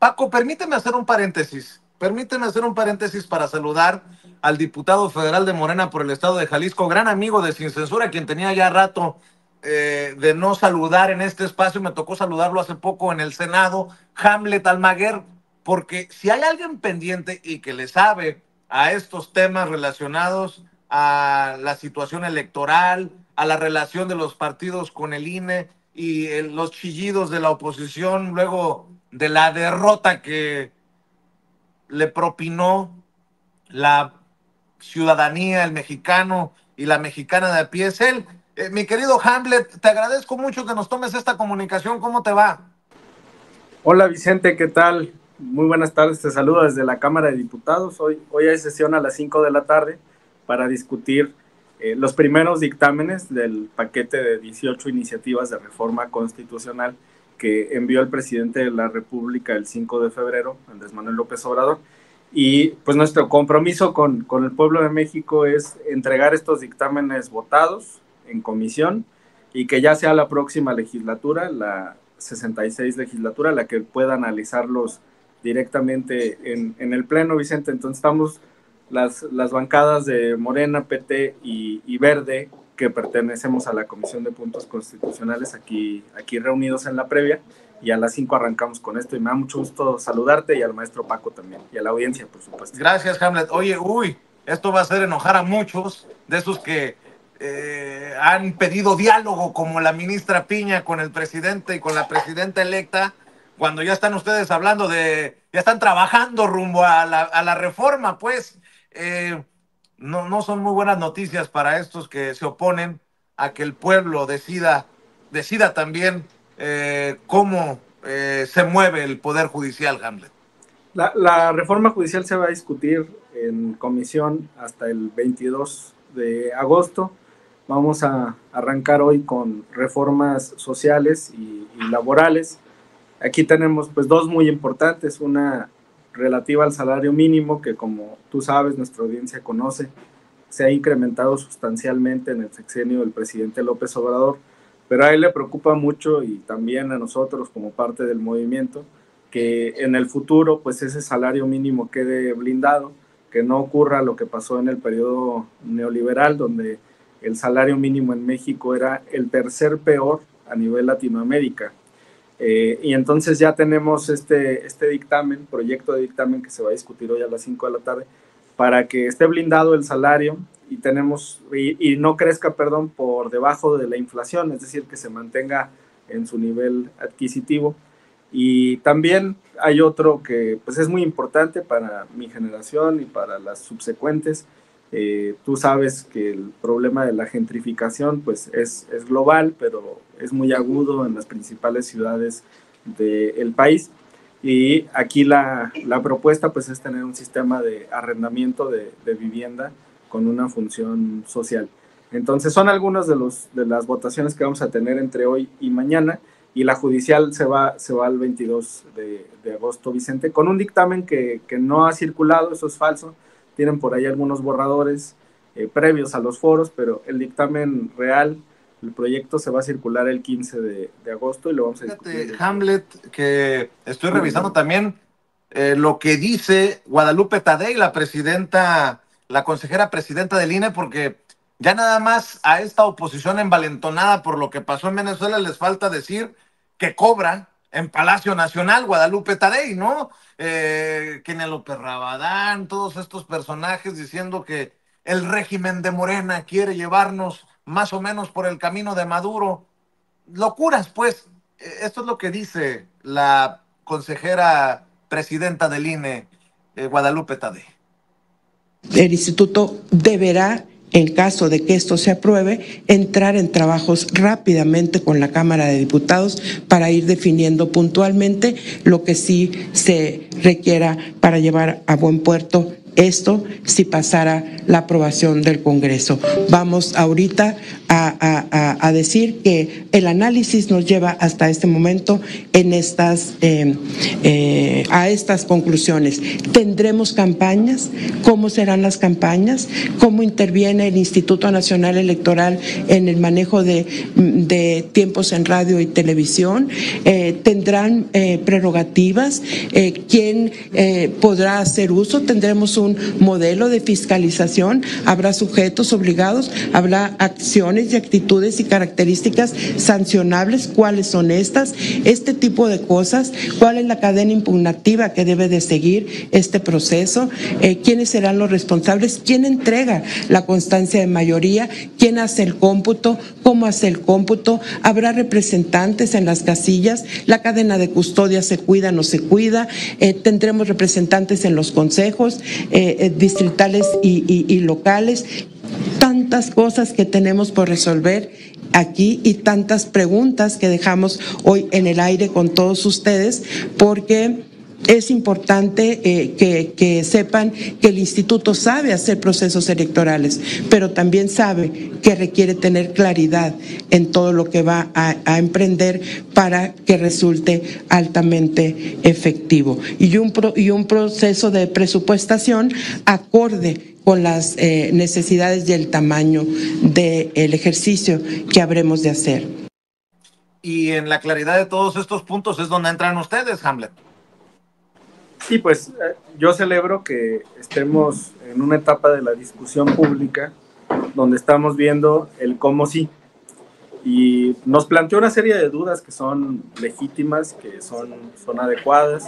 Paco, permíteme hacer un paréntesis. Permíteme hacer un paréntesis para saludar al diputado federal de Morena por el estado de Jalisco, gran amigo de Sin Censura, quien tenía ya rato de no saludar en este espacio. Me tocó saludarlo hace poco en el Senado, Hamlet Almaguer, porque si hay alguien pendiente y que le sabe a estos temas relacionados a la situación electoral, a la relación de los partidos con el INE y los chillidos de la oposición luego de la derrota que le propinó la ciudadanía, el mexicano y la mexicana de a pie, es él. Mi querido Hamlet, te agradezco mucho que nos tomes esta comunicación. ¿Cómo te va? Hola Vicente, ¿qué tal? Muy buenas tardes, te saludo desde la Cámara de Diputados. Hoy hay sesión a las 5 de la tarde para discutir los primeros dictámenes del paquete de 18 iniciativas de reforma constitucional que envió el presidente de la República el 5 de febrero, Andrés Manuel López Obrador. Y pues nuestro compromiso con el pueblo de México es entregar estos dictámenes votados en comisión y que ya sea la próxima legislatura, la 66 legislatura, la que pueda analizarlos directamente en el Pleno, Vicente. Entonces estamos las bancadas de Morena, PT y Verde, que pertenecemos a la Comisión de Puntos Constitucionales, aquí reunidos en la previa, y a las 5 arrancamos con esto, y me da mucho gusto saludarte, y al maestro Paco también, y a la audiencia, por supuesto. Gracias, Hamlet. Oye, esto va a hacer enojar a muchos de esos que han pedido diálogo, como la ministra Piña con el presidente y con la presidenta electa, cuando ya están ustedes hablando ya están trabajando rumbo a la reforma, pues. No son muy buenas noticias para estos que se oponen a que el pueblo decida también cómo se mueve el Poder Judicial, Hamlet. La reforma judicial se va a discutir en comisión hasta el 22 de agosto. Vamos a arrancar hoy con reformas sociales y laborales. Aquí tenemos pues dos muy importantes, una relativa al salario mínimo, que como tú sabes, nuestra audiencia conoce, se ha incrementado sustancialmente en el sexenio del presidente López Obrador, pero a él le preocupa mucho, y también a nosotros como parte del movimiento, que en el futuro pues ese salario mínimo quede blindado, que no ocurra lo que pasó en el periodo neoliberal, donde el salario mínimo en México era el tercer peor a nivel Latinoamérica. Y entonces ya tenemos este dictamen, proyecto de dictamen, que se va a discutir hoy a las 5 de la tarde, para que esté blindado el salario y no crezca, por debajo de la inflación, es decir, que se mantenga en su nivel adquisitivo. Y también hay otro que pues es muy importante para mi generación y para las subsecuentes. Tú sabes que el problema de la gentrificación pues es global, pero es muy agudo en las principales ciudades del país, y aquí la propuesta pues es tener un sistema de arrendamiento de vivienda con una función social. Entonces son algunas de las votaciones que vamos a tener entre hoy y mañana, y la judicial se va al 22 de agosto, Vicente, con un dictamen que no ha circulado, eso es falso. Tienen por ahí algunos borradores previos a los foros, pero el dictamen real, el proyecto, se va a circular el 15 de agosto y lo vamos a discutir. Hamlet, que estoy revisando también lo que dice Guadalupe Tadei, la consejera presidenta del INE, porque ya nada más a esta oposición envalentonada por lo que pasó en Venezuela les falta decir que cobra en Palacio Nacional Guadalupe Tadei, ¿no? Kenia López Rabadán, todos estos personajes diciendo que el régimen de Morena quiere llevarnos más o menos por el camino de Maduro. Locuras, pues. Esto es lo que dice la consejera presidenta del INE, Guadalupe Tadei. El instituto deberá, en caso de que esto se apruebe, entrar en trabajos rápidamente con la Cámara de Diputados para ir definiendo puntualmente lo que sí se requiera para llevar a buen puerto esto, si pasara la aprobación del Congreso. Vamos ahorita a decir que el análisis nos lleva hasta este momento en a estas conclusiones. ¿Tendremos campañas? ¿Cómo serán las campañas? ¿Cómo interviene el Instituto Nacional Electoral en el manejo de tiempos en radio y televisión? ¿Tendrán prerrogativas? ¿Quién podrá hacer uso? ¿Tendremos un modelo de fiscalización? ¿Habrá sujetos obligados? ¿Habrá acciones y actitudes y características sancionables? ¿Cuáles son estas? Este tipo de cosas. ¿Cuál es la cadena impugnativa que debe de seguir este proceso? ¿Quiénes serán los responsables? ¿Quién entrega la constancia de mayoría? ¿Quién hace el cómputo? ¿Cómo hace el cómputo? ¿Habrá representantes en las casillas? ¿La cadena de custodia se cuida o no se cuida? ¿Tendremos representantes en los consejos distritales y locales? Tantas cosas que tenemos por resolver aquí y tantas preguntas que dejamos hoy en el aire con todos ustedes, porque es importante que sepan que el instituto sabe hacer procesos electorales, pero también sabe que requiere tener claridad en todo lo que va a emprender para que resulte altamente efectivo. Y un proceso de presupuestación acorde con las necesidades y el tamaño del ejercicio que habremos de hacer. Y en la claridad de todos estos puntos es donde entran ustedes, Hamlet. Sí, pues yo celebro que estemos en una etapa de la discusión pública donde estamos viendo el cómo sí. Y nos planteó una serie de dudas que son legítimas, que son adecuadas.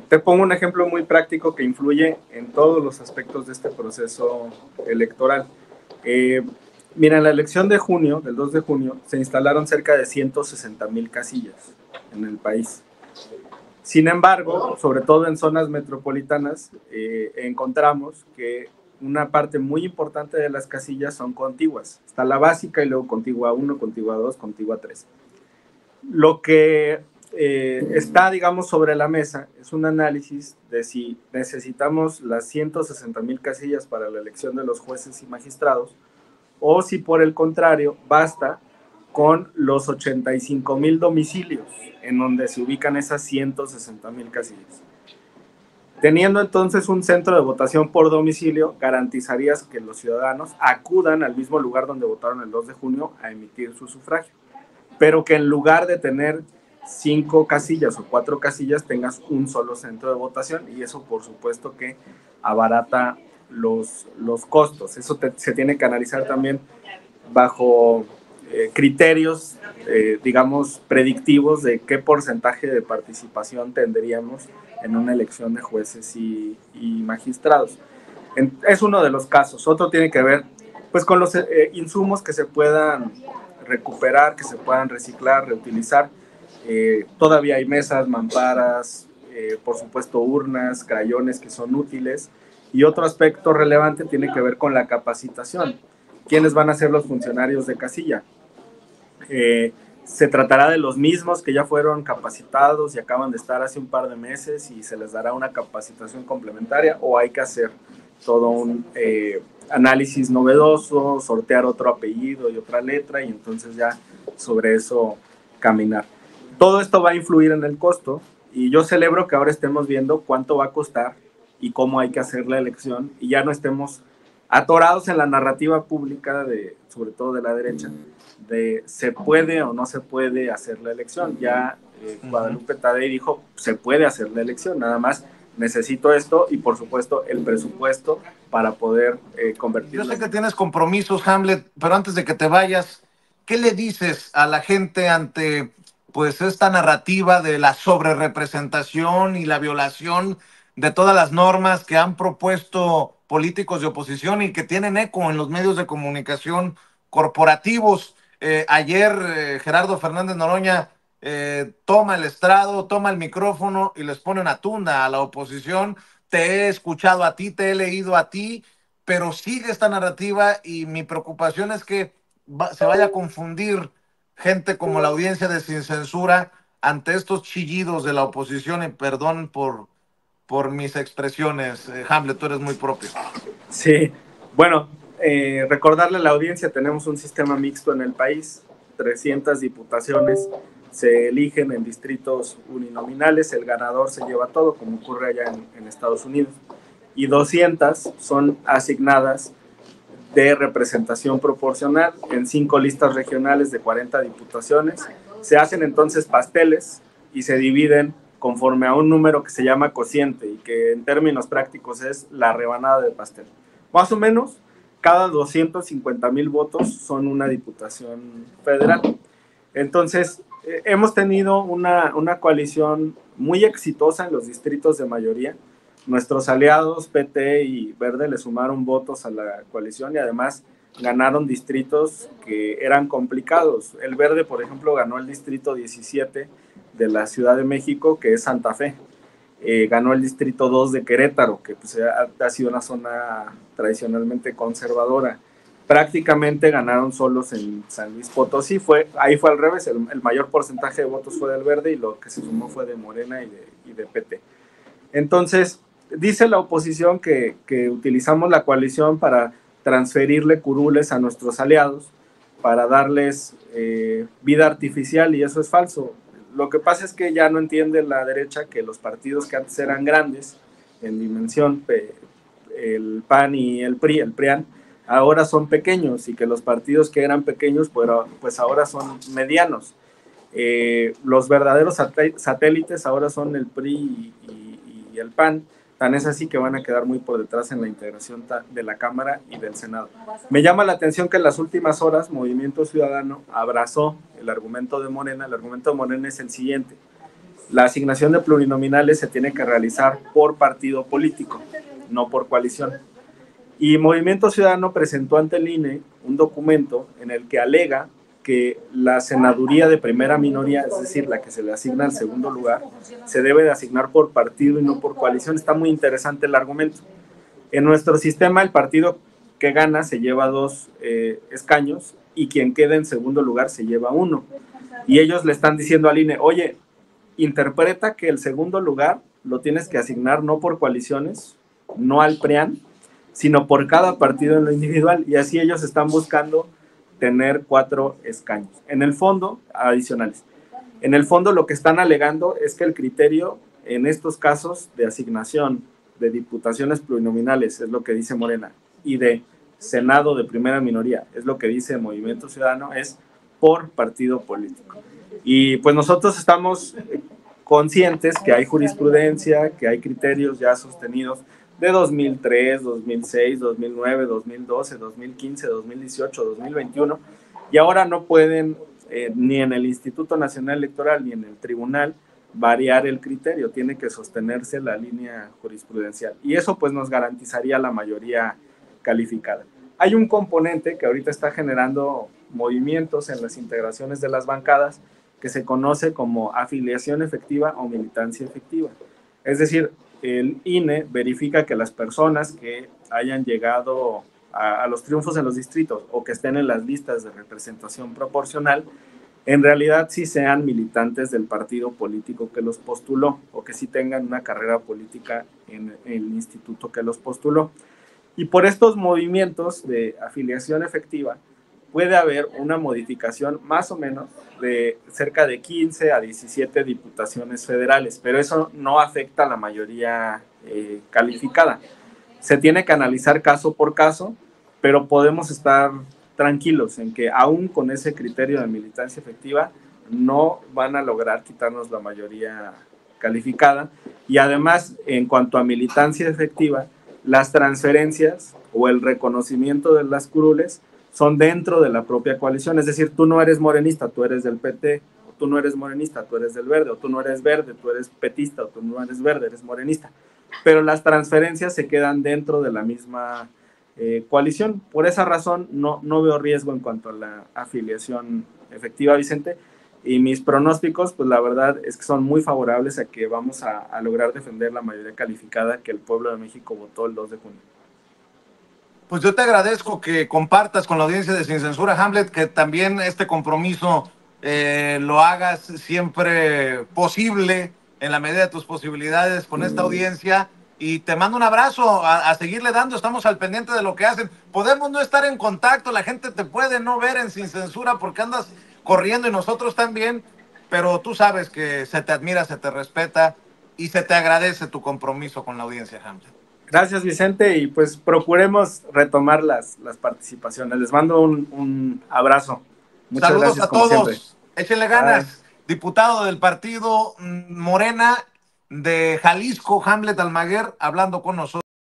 Te pongo un ejemplo muy práctico que influye en todos los aspectos de este proceso electoral. Mira, en la elección de junio, del 2 de junio, se instalaron cerca de 160,000 casillas en el país. Sin embargo, sobre todo en zonas metropolitanas, encontramos que una parte muy importante de las casillas son contiguas. Está la básica y luego contigua 1, contigua 2, contigua 3. Lo que está, digamos, sobre la mesa es un análisis de si necesitamos las 160,000 casillas para la elección de los jueces y magistrados o si por el contrario basta con los 85,000 domicilios en donde se ubican esas 160,000 casillas. Teniendo entonces un centro de votación por domicilio, garantizarías que los ciudadanos acudan al mismo lugar donde votaron el 2 de junio a emitir su sufragio, pero que en lugar de tener 5 casillas o 4 casillas, tengas un solo centro de votación, y eso por supuesto que abarata los costos. Eso se tiene que analizar también bajo criterios, digamos, predictivos de qué porcentaje de participación tendríamos en una elección de jueces y magistrados. Es uno de los casos. Otro tiene que ver pues con los insumos que se puedan recuperar, que se puedan reciclar, reutilizar. Todavía hay mesas, mamparas, por supuesto urnas, crayones que son útiles. Y otro aspecto relevante tiene que ver con la capacitación. ¿Quiénes van a ser los funcionarios de casilla? Se tratará de los mismos que ya fueron capacitados y acaban de estar hace un par de meses y se les dará una capacitación complementaria, o hay que hacer todo un análisis novedoso, sortear otro apellido y otra letra y entonces ya sobre eso caminar. Todo esto va a influir en el costo y yo celebro que ahora estemos viendo cuánto va a costar y cómo hay que hacer la elección y ya no estemos atorados en la narrativa pública, sobre todo de la derecha, de se puede o no se puede hacer la elección. Ya Guadalupe Tadei dijo, se puede hacer la elección, nada más necesito esto y por supuesto el presupuesto para poder convertirlo. Yo sé que tienes compromisos, Hamlet, pero antes de que te vayas, ¿qué le dices a la gente ante pues esta narrativa de la sobrerepresentación y la violación de todas las normas que han propuesto políticos de oposición y que tienen eco en los medios de comunicación corporativos? Ayer Gerardo Fernández Noroña toma el estrado, toma el micrófono y les pone una tunda a la oposición. Te he escuchado a ti, te he leído a ti, pero sigue esta narrativa y mi preocupación es que se vaya a confundir gente como la audiencia de Sin Censura ante estos chillidos de la oposición, y perdón por mis expresiones, Hamlet, tú eres muy propio. Sí, bueno, recordarle a la audiencia, tenemos un sistema mixto en el país, 300 diputaciones se eligen en distritos uninominales, el ganador se lleva todo, como ocurre allá en Estados Unidos, y 200 son asignadas de representación proporcional en 5 listas regionales de 40 diputaciones. Se hacen entonces pasteles y se dividen conforme a un número que se llama cociente y que en términos prácticos es la rebanada del pastel. Más o menos, cada 250,000 votos son una diputación federal. Entonces, hemos tenido una coalición muy exitosa en los distritos de mayoría. Nuestros aliados PT y Verde le sumaron votos a la coalición y además ganaron distritos que eran complicados. El Verde, por ejemplo, ganó el distrito 17 de la Ciudad de México, que es Santa Fe. Ganó el distrito 2 de Querétaro, que pues, ha sido una zona tradicionalmente conservadora. Prácticamente ganaron solos en San Luis Potosí. Ahí fue al revés, el mayor porcentaje de votos fue del Verde y lo que se sumó fue de Morena y de PT. Entonces, dice la oposición que utilizamos la coalición para transferirle curules a nuestros aliados, para darles vida artificial, y eso es falso. Lo que pasa es que ya no entiende la derecha que los partidos que antes eran grandes en dimensión, el PAN y el PRI, el PRIAN, ahora son pequeños, y que los partidos que eran pequeños pues ahora son medianos. Los verdaderos satélites ahora son el PRI y el PAN. Tan es así que van a quedar muy por detrás en la integración de la Cámara y del Senado. Me llama la atención que en las últimas horas Movimiento Ciudadano abrazó el argumento de Morena. El argumento de Morena es el siguiente: la asignación de plurinominales se tiene que realizar por partido político, no por coalición. Y Movimiento Ciudadano presentó ante el INE un documento en el que alega que la senaduría de primera minoría, es decir, la que se le asigna al segundo lugar, se debe de asignar por partido y no por coalición. Está muy interesante el argumento. En nuestro sistema, el partido que gana se lleva 2 escaños y quien queda en segundo lugar se lleva 1. Y ellos le están diciendo al INE, oye, interpreta que el segundo lugar lo tienes que asignar no por coaliciones, no al PRIAN, sino por cada partido en lo individual. Y así ellos están buscando tener 4 escaños. En el fondo, adicionales. En el fondo lo que están alegando es que el criterio en estos casos de asignación de diputaciones plurinominales, es lo que dice Morena, y de Senado de primera minoría, es lo que dice Movimiento Ciudadano, es por partido político. Y pues nosotros estamos conscientes que hay jurisprudencia, que hay criterios ya sostenidos de 2003, 2006, 2009, 2012, 2015, 2018, 2021, y ahora no pueden ni en el Instituto Nacional Electoral ni en el tribunal variar el criterio, tiene que sostenerse la línea jurisprudencial, y eso pues nos garantizaría la mayoría calificada. Hay un componente que ahorita está generando movimientos en las integraciones de las bancadas que se conoce como afiliación efectiva o militancia efectiva. Es decir, el INE verifica que las personas que hayan llegado a los triunfos en los distritos o que estén en las listas de representación proporcional, en realidad sí sean militantes del partido político que los postuló o que sí tengan una carrera política en el instituto que los postuló. Y por estos movimientos de afiliación efectiva puede haber una modificación más o menos de cerca de 15 a 17 diputaciones federales, pero eso no afecta a la mayoría calificada. Se tiene que analizar caso por caso, pero podemos estar tranquilos en que aún con ese criterio de militancia efectiva no van a lograr quitarnos la mayoría calificada. Y además, en cuanto a militancia efectiva, las transferencias o el reconocimiento de las curules son dentro de la propia coalición, es decir, tú no eres morenista, tú eres del PT, o tú no eres morenista, tú eres del Verde, o tú no eres verde, tú eres petista, o tú no eres verde, eres morenista, pero las transferencias se quedan dentro de la misma coalición. Por esa razón no veo riesgo en cuanto a la afiliación efectiva, Vicente, y mis pronósticos, pues la verdad es que son muy favorables a que vamos a lograr defender la mayoría calificada que el pueblo de México votó el 2 de junio. Pues yo te agradezco que compartas con la audiencia de Sin Censura, Hamlet, que también este compromiso lo hagas siempre posible, en la medida de tus posibilidades, con esta audiencia, y te mando un abrazo, a seguirle dando, estamos al pendiente de lo que hacen. Podemos no estar en contacto, la gente te puede no ver en Sin Censura porque andas corriendo y nosotros también, pero tú sabes que se te admira, se te respeta y se te agradece tu compromiso con la audiencia, Hamlet. Gracias, Vicente, y pues procuremos retomar las participaciones. Les mando un abrazo. Muchas Saludos gracias, a como todos. siempre. Échenle Bye. ganas. Diputado del partido Morena de Jalisco, Hamlet Almaguer, hablando con nosotros.